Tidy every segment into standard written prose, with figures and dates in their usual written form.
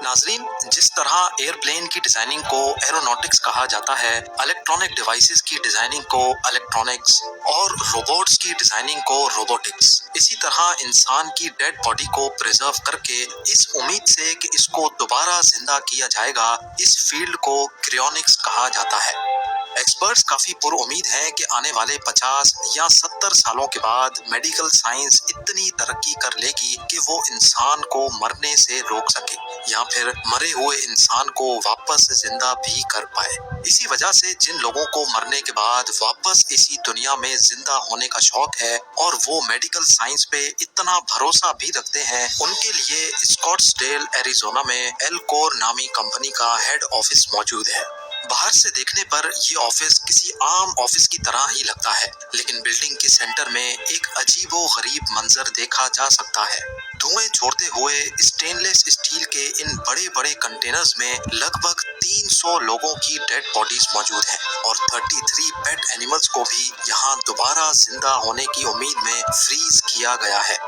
नाजरीन, जिस तरह एयरप्लेन की डिजाइनिंग को एरोनॉटिक्स कहा जाता है, इलेक्ट्रॉनिक डिवाइसेस की डिजाइनिंग को इलेक्ट्रॉनिक्स और रोबोट्स की डिजाइनिंग को रोबोटिक्स, इसी तरह इंसान की डेड बॉडी को प्रिजर्व करके इस उम्मीद से कि इसको दोबारा जिंदा किया जाएगा, इस फील्ड को क्रियोनिक्स कहा जाता है। एक्सपर्ट्स काफी पुरउम्मीद हैं कि आने वाले 50 या 70 सालों के बाद मेडिकल साइंस इतनी तरक्की कर लेगी कि वो इंसान को मरने से रोक सके या फिर मरे हुए इंसान को वापस जिंदा भी कर पाए। इसी वजह से जिन लोगों को मरने के बाद वापस इसी दुनिया में जिंदा होने का शौक है और वो मेडिकल साइंस पे इतना भरोसा भी रखते हैं, उनके लिए स्कॉट्सडेल एरिजोना में एलकोर नामी कंपनी का हेड ऑफिस मौजूद है। बाहर से देखने पर ये ऑफिस किसी आम ऑफिस की तरह ही लगता है, लेकिन बिल्डिंग के सेंटर में एक अजीबो गरीब मंजर देखा जा सकता है। धुएं छोड़ते हुए स्टेनलेस स्टील के इन बड़े बड़े कंटेनर्स में लगभग 300 लोगों की डेड बॉडीज मौजूद हैं और 33 पेट एनिमल्स को भी यहाँ दोबारा जिंदा होने की उम्मीद में फ्रीज किया गया है।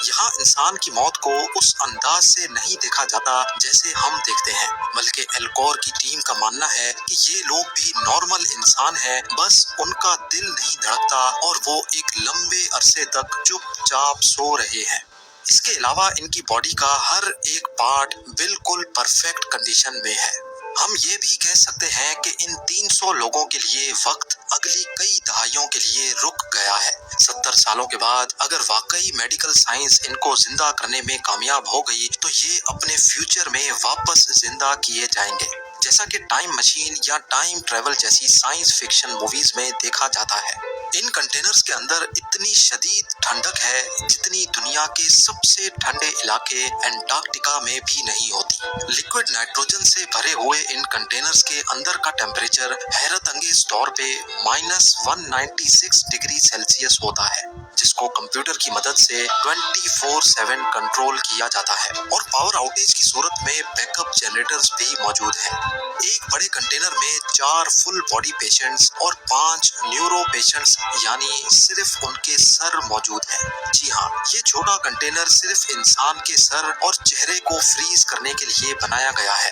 यहाँ इंसान की मौत को उस अंदाज से नहीं देखा जाता जैसे हम देखते हैं, बल्कि एलकोर की टीम का मानना है कि ये लोग भी नॉर्मल इंसान हैं, बस उनका दिल नहीं धड़कता और वो एक लंबे अरसे तक चुपचाप सो रहे हैं। इसके अलावा इनकी बॉडी का हर एक पार्ट बिल्कुल परफेक्ट कंडीशन में है। हम ये भी कह सकते हैं कि इन 300 लोगों के लिए वक्त अगली कई दहाइयों के लिए रुक गया है। 70 सालों के बाद अगर वाकई मेडिकल साइंस इनको जिंदा करने में कामयाब हो गई तो ये अपने फ्यूचर में वापस जिंदा किए जाएंगे, जैसा कि टाइम मशीन या टाइम ट्रेवल जैसी साइंस फिक्शन मूवीज में देखा जाता है। इन कंटेनर्स के अंदर इतनी शदीद ठंडक है जितनी दुनिया के सबसे ठंडे इलाके एंटार्क्टिका में भी नहीं होती। लिक्विड नाइट्रोजन से भरे हुए इन कंटेनर्स के अंदर का टेम्परेचर हैरत अंगेज तौर पे -196 डिग्री सेल्सियस होता है, जिसको कंप्यूटर की मदद से 24/7 कंट्रोल किया जाता है और पावर आउटेज की सूरत में बैकअप जनरेटर्स भी मौजूद हैं। एक बड़े कंटेनर में 4 फुल बॉडी पेशेंट्स और 5 न्यूरो पेशेंट्स यानी सिर्फ उनके सर मौजूद हैं। जी हाँ, ये छोटा कंटेनर सिर्फ इंसान के सर और चेहरे को फ्रीज करने के लिए बनाया गया है।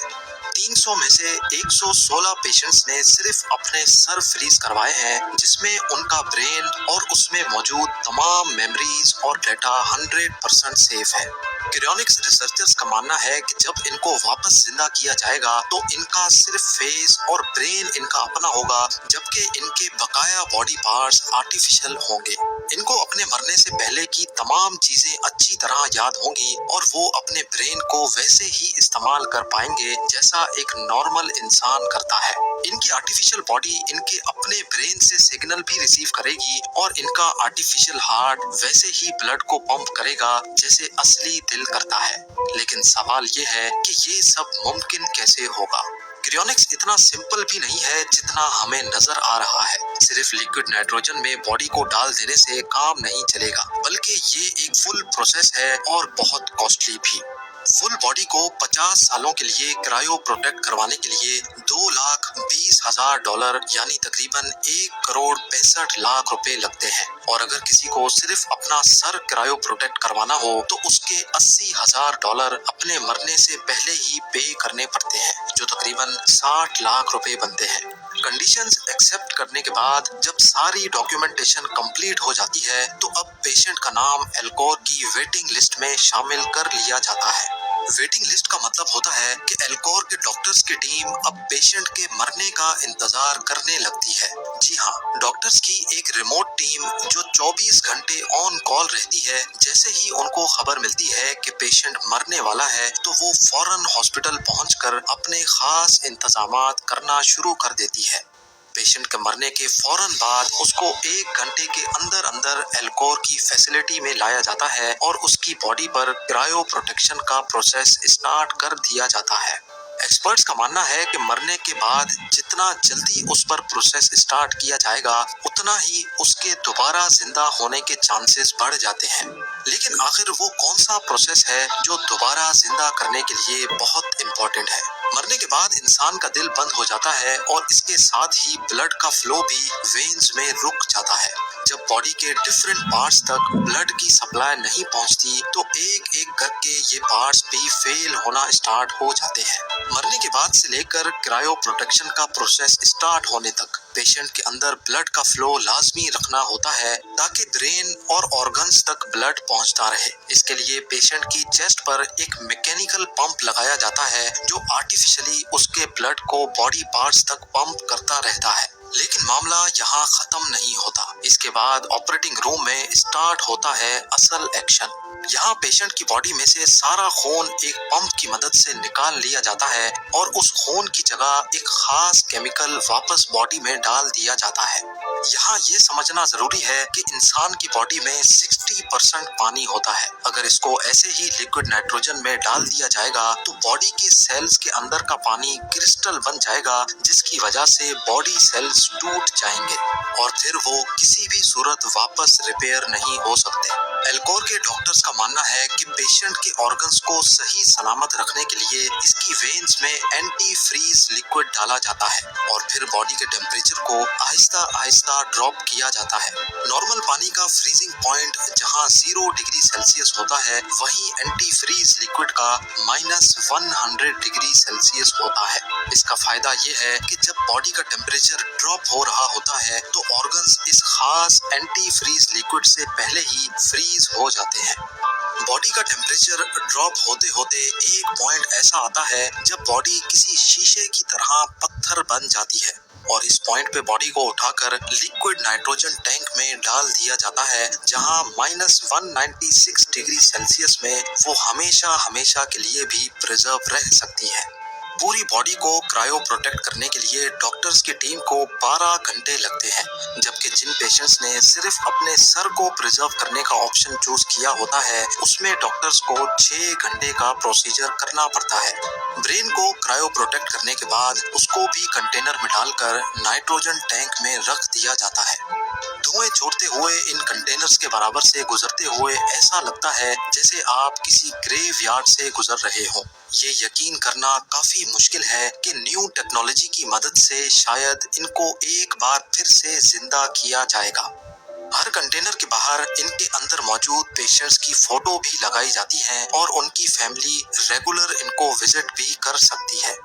300 में से 116 पेशेंट्स ने सिर्फ अपने सर फ्रीज करवाए हैं, जिसमें उनका ब्रेन और उसमें मौजूद तमाम मेमोरीज और डाटा 100% सेफ है। क्रियोनिक्स रिसर्चर्स का मानना है कि जब इनको वापस जिंदा किया जाएगा तो इनका सिर्फ फेस और ब्रेन इनका अपना होगा, जबकि इनके बकाया बॉडी पार्ट्स आर्टिफिशियल होंगे। इनको अपने मरने से पहले की तमाम चीजें अच्छी तरह याद होंगी और वो अपने ब्रेन को वैसे ही इस्तेमाल कर पाएंगे जैसा एक नॉर्मल इंसान करता है। इनकी आर्टिफिशियल बॉडी इनके अपने ब्रेन से सिग्नल भी रिसीव करेगी और इनका आर्टिफिशियल हार्ट वैसे ही ब्लड को पंप करेगा जैसे असली दिल करता है। लेकिन सवाल ये है कि ये सब मुमकिन कैसे होगा? क्रियोनिक्स इतना सिंपल भी नहीं है जितना हमें नजर आ रहा है। सिर्फ लिक्विड नाइट्रोजन में बॉडी को डाल देने से काम नहीं चलेगा, बल्कि ये एक फुल प्रोसेस है और बहुत कॉस्टली भी। फुल बॉडी को 50 सालों के लिए क्रायो प्रोटेक्ट करवाने के लिए $2,20,000 यानी तकरीबन 1,65,00,000 रुपए लगते हैं, और अगर किसी को सिर्फ अपना सर क्रायो प्रोटेक्ट करवाना हो तो उसके $80,000 अपने मरने से पहले ही पे करने पड़ते हैं, जो तकरीबन 60 लाख रुपए बनते हैं। कंडीशंस एक्सेप्ट करने के बाद जब सारी डॉक्यूमेंटेशन कंप्लीट हो जाती है तो अब पेशेंट का नाम एलकोर की वेटिंग लिस्ट में शामिल कर लिया जाता है। वेटिंग लिस्ट का मतलब होता है कि एलकोर के डॉक्टर्स की टीम अब पेशेंट के मरने का इंतजार करने लगती है। जी हाँ, डॉक्टर्स की एक रिमोट टीम जो 24 घंटे ऑन कॉल रहती है। जैसे ही उनको खबर मिलती है कि पेशेंट मरने वाला है तो वो फौरन हॉस्पिटल पहुंचकर अपने खास इंतजामात करना शुरू कर देती है। पेशेंट के मरने के फौरन बाद उसको 1 घंटे के अंदर अंदर एलकोर की फैसिलिटी में लाया जाता है और उसकी बॉडी पर क्रायो प्रोटेक्शन का प्रोसेस स्टार्ट कर दिया जाता है। ایکسپرٹس کا ماننا ہے کہ مرنے کے بعد جتنا جلدی اس پر پروسیس اسٹارٹ کیا جائے گا اتنا ہی اس کے دوبارہ زندہ ہونے کے چانسز بڑھ جاتے ہیں۔ لیکن آخر وہ کون سا پروسیس ہے جو دوبارہ زندہ کرنے کے لیے بہت امپورٹنٹ ہے؟ مرنے کے بعد انسان کا دل بند ہو جاتا ہے اور اس کے ساتھ ہی بلڈ کا فلو بھی وینز میں رک جاتا ہے۔ جب باڈی کے ڈفرینٹ پارٹس تک بلڈ کی سپلائی نہیں پہنچتی تو ایک ایک کر کے یہ پارٹس بھی فیل ہونا اسٹارٹ ہو جاتے ہیں۔ مرنے کے بعد سے لے کر کرائیو پروٹیکشن کا پروسیس اسٹارٹ ہونے تک پیشنٹ کے اندر بلڈ کا فلو لازمی رکھنا ہوتا ہے تاکہ برین اور آرگنز تک بلڈ پہنچتا رہے۔ اس کے لیے پیشنٹ کی چیسٹ پر ایک میکینیکل پمپ لگایا جاتا ہے جو آرٹیفیشلی اس کے بلڈ کو باڈی پارٹس تک پمپ کرتا رہتا ہے۔ لیکن معاملہ یہاں ختم نہیں ہوتا۔ اس کے بعد آپریٹنگ روم میں اسٹارٹ ہوتا ہے اصل ایکشن۔ یہاں پیشنٹ کی باڈی میں سے سارا خون ایک پمپ کی مدد سے نکال لیا جاتا ہے اور اس خون کی جگہ ایک خاص کیمیکل واپس باڈی میں ڈال دیا جاتا ہے۔ یہاں یہ سمجھنا ضروری ہے کہ انسان کی باڈی میں 60% پانی ہوتا ہے۔ اگر اس کو ایسے ہی لیکوڈ نائٹروجن میں ڈال دیا جائے گا تو باڈی کے سیلز کے اندر کا پانی کرسٹل بن جائے گا جس کی وجہ سے باڈی سیلز ٹوٹ جائیں گے اور پھر وہ کسی بھی صورت واپس ریپیئر نہیں ہو سکتے۔ ایلکور کے ڈاکٹرز کا ماننا ہے کہ پیشنٹ کے آرگنز کو صحیح سلامت رکھنے کے لیے اس کی وینز میں اینٹی فریز لیکوڈ ڈالا جاتا ہے اور پھر باڈی کے ٹیمپریچر کو آہستہ آہستہ ڈراپ کیا جاتا ہے۔ نارمل پانی کا فریزنگ پوائنٹ جہاں 0 ڈگری سیلسیس ہوتا ہے وہیں اینٹی فریز لیکوڈ کا -100 ڈگری سیلسیس ہوتا ہے۔ اس کا فائدہ یہ ہے کہ جب باڈی کا ٹیمپریچر ڈراپ ہو رہا ہوتا ہے تو آرگنز اس خاص اینٹی فریز لیکوڈ سے پہلے ہی فریز ہو جاتے ہیں۔ باڈی کا ٹیمپریچر ڈراپ ہوتے ہوتے ایک پوائنٹ ایسا آتا ہے جب باڈی کسی شیشے کی طرح پتھر بن جاتی ہے اور اس پوائنٹ پہ باڈی کو اٹھا کر لیکوڈ نائٹروجن ٹینک میں ڈال دیا جاتا ہے جہاں -196 ڈگری سیلسیس میں وہ ہمیشہ ہمیشہ کے لیے بھی پریزرو رہ سکتی ہے۔ پوری باڈی کو کرائیو پروٹیکٹ کرنے کے لیے ڈاکٹرز کی ٹیم کو 12 گھنٹے لگتے ہیں، جبکہ جن پیشنٹس نے صرف اپنے سر کو پریزرو کرنے کا آپشن چوز کیا ہوتا ہے اس میں ڈاکٹرز کو 6 گھنٹے کا پروسیجر کرنا پڑتا ہے۔ برین کو کرائیو پروٹیکٹ کرنے کے بعد اس کو بھی کنٹینر میں ڈال کر نائٹروجن ٹینک میں رکھ دیا جاتا ہے۔ دھوئیں چھوڑتے ہوئے ان کنٹینرز کے برابر سے گزرتے ہوئے ایسا لگتا ہے جیسے آپ کسی گریو یارڈ سے گزر رہے ہوں۔ یہ یقین کرنا کافی مشکل ہے کہ نیو ٹیکنالوجی کی مدد سے شاید ان کو ایک بار پھر سے زندہ کیا جائے گا۔ ہر کنٹینر کے باہر ان کے اندر موجود پیشنٹس کی فوٹو بھی لگائی جاتی ہیں اور ان کی فیملی ریگولر ان کو وزٹ بھی کر سکتی ہے۔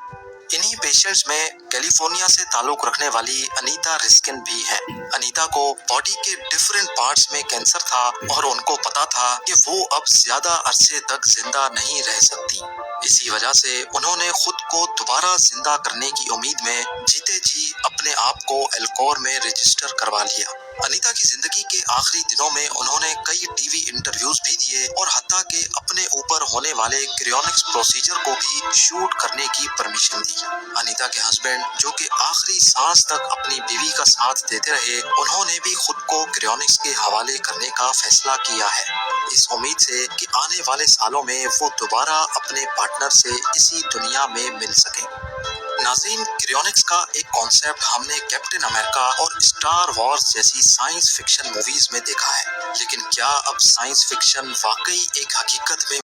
انہی پیشنٹس میں کیلیفورنیا سے تعلق رکھنے والی انیتا رسکن بھی ہیں۔ انیتا کو باڈی کے ڈفرینٹ پارٹس میں کینسر تھا اور ان کو پتا تھا کہ وہ اب زیادہ عرصے تک زندہ نہیں رہ سکتی۔ اسی وجہ سے انہوں نے خود کو دوبارہ زندہ کرنے کی امید میں جیتے جی اپنے آپ کو ایلکور میں رجسٹر کروا لیا۔ انیتا کی زندگی کے آخری دنوں میں انہوں نے کئی ٹی وی انٹرویوز بھی دیے اور حتیٰ کہ اپنے اوپر ہونے والے کریونکس پروسیجر کو بھی شوٹ کرنے کی پرمیشن دی۔ انیتا کے ہسبینڈ جو کہ آخری سانس تک اپنی بیوی کا ساتھ دیتے رہے انہوں نے بھی خود کو کریونکس کے حوالے کرنے کا فیصلہ کیا ہے، اس امید سے کہ آنے والے سالوں میں وہ دوبارہ اپنے پارٹنر سے اسی دنیا میں مل سکیں۔ ناظرین، کریونکس کا ایک کانسیپٹ ہم نے کیپٹن امریکہ اور اسٹار وارز جیسی سائنس فکشن موویز میں دیکھا ہے، لیکن کیا اب سائنس فکشن واقعی ایک حقیقت میں